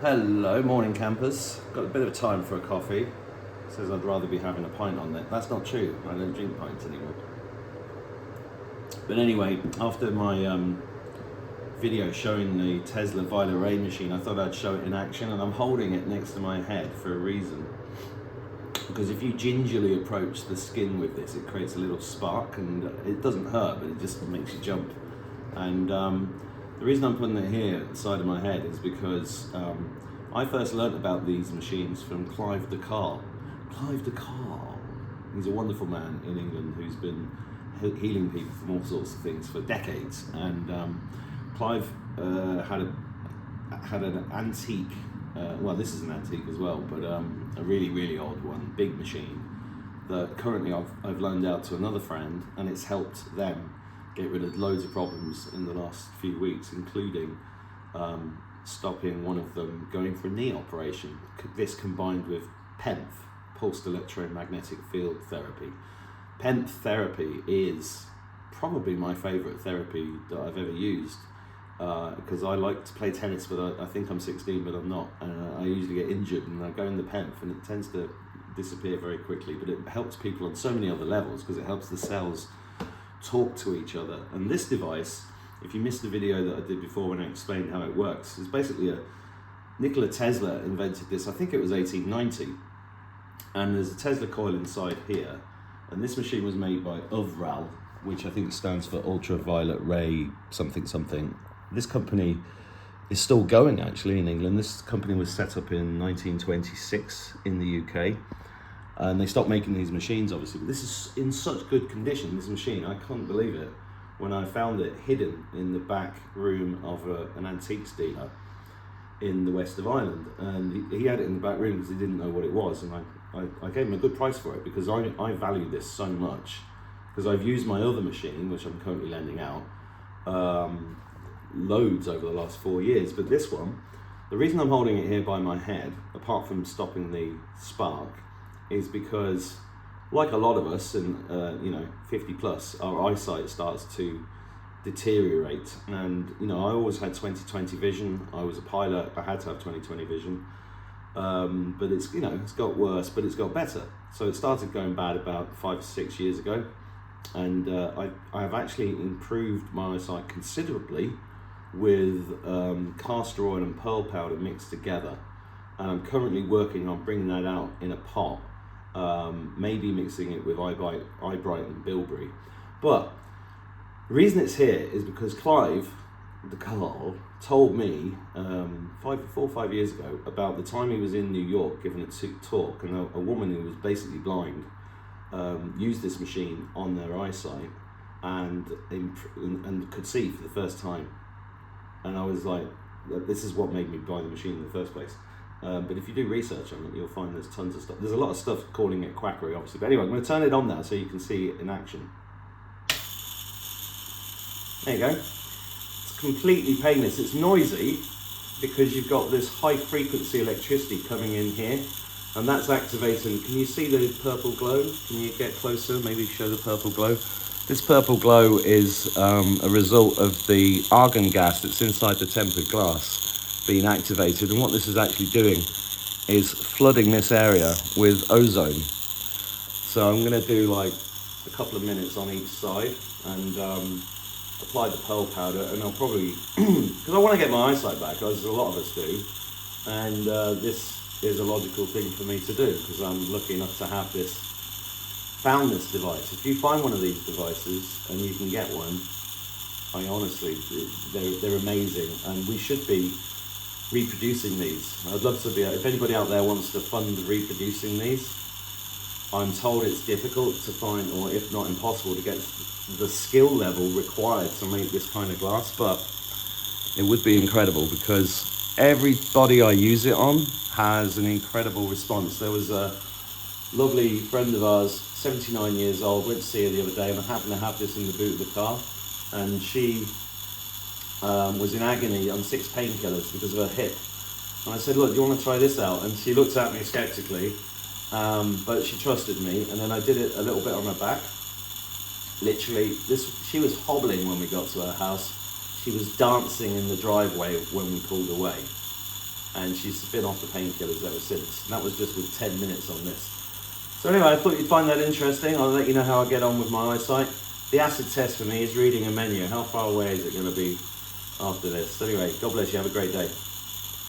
Hello, morning campers. Got a bit of time for a coffee. Says I'd rather be having a pint on it. That's not true. I don't drink pints anymore. But anyway, after my video showing the Tesla Violet Ray machine, I thought I'd show it in action, and I'm holding it next to my head for a reason. Because if you gingerly approach the skin with this, it creates a little spark, and it doesn't hurt, but it just makes you jump. And the reason I'm putting it here at the side of my head is because I first learnt about these machines from Clive the Car. Clive the Car. He's a wonderful man in England who's been healing people from all sorts of things for decades. And Clive had an antique, well, this is an antique as well, but a really, really old one, big machine that currently I've loaned out to another friend, and it's helped them get rid of loads of problems in the last few weeks, including stopping one of them going for a knee operation. This combined with PEMF, pulsed electromagnetic field therapy. PEMF therapy is probably my favourite therapy that I've ever used, because I like to play tennis, but I think I'm 16, but I'm not. I usually get injured and I go in the PEMF, and it tends to disappear very quickly, but it helps people on so many other levels because it helps the cells talk to each other. And this device, if you missed the video that I did before when I explained how it works, is basically Nikola Tesla invented this, I think it was 1890, and there's a Tesla coil inside here, and this machine was made by UVRAL, which I think stands for ultraviolet ray something something. This company is still going actually in England. This company was set up in 1926 in the UK. And they stopped making these machines, obviously, but this is in such good condition, this machine. I couldn't believe it when I found it hidden in the back room of an antiques dealer in the west of Ireland. And he had it in the back room because he didn't know what it was. And I gave him a good price for it because I value this so much. Because I've used my other machine, which I'm currently lending out, loads over the last 4 years. But this one, the reason I'm holding it here by my head, apart from stopping the spark, is because, like a lot of us, and 50 plus, our eyesight starts to deteriorate. And I always had 20/20 vision. I was a pilot. I had to have 20/20 vision. But it's got worse, but it's got better. So it started going bad about 5 or 6 years ago, and I have actually improved my eyesight considerably with castor oil and pearl powder mixed together. And I'm currently working on bringing that out in a pot. Maybe mixing it with eyebright and bilberry. But the reason it's here is because Clive the Car told me 4 or 5 years ago about the time he was in New York giving a talk, and a woman who was basically blind used this machine on their eyesight and could see for the first time. And I was like, this is what made me buy the machine in the first place. But if you do research on it, you'll find there's tons of stuff. There's a lot of stuff calling it quackery, obviously. But anyway, I'm going to turn it on now so you can see it in action. There you go. It's completely painless. It's noisy because you've got this high frequency electricity coming in here, and that's activating. Can you see the purple glow? Can you get closer? Maybe show the purple glow. This purple glow is a result of the argon gas that's inside the tempered glass being activated, and what this is actually doing is flooding this area with ozone. So I'm going to do like a couple of minutes on each side and apply the pearl powder, and I'll probably, because I want to get my eyesight back, as a lot of us do, and this is a logical thing for me to do because I'm lucky enough to have found this device. If you find one of these devices and you can get one, I honestly, they're amazing, and we should be reproducing these. I'd love to be, if anybody out there wants to fund reproducing these. I'm told it's difficult to find, or if not impossible, to get the skill level required to make this kind of glass, but it would be incredible because everybody I use it on has an incredible response. There was a lovely friend of ours, 79 years old, went to see her the other day, and I happened to have this in the boot of the car, and she was in agony on 6 painkillers because of her hip. And I said, look, do you want to try this out? And she looked at me skeptically, but she trusted me, and then I did it a little bit on her back. Literally, she was hobbling when we got to her house. She was dancing in the driveway when we pulled away. and she's been off the painkillers ever since. And that was just with 10 minutes on this. So anyway, I thought you'd find that interesting. I'll let you know how I get on with my eyesight. The acid test for me is reading a menu. How far away is it going to be after this? So anyway, God bless you. Have a great day.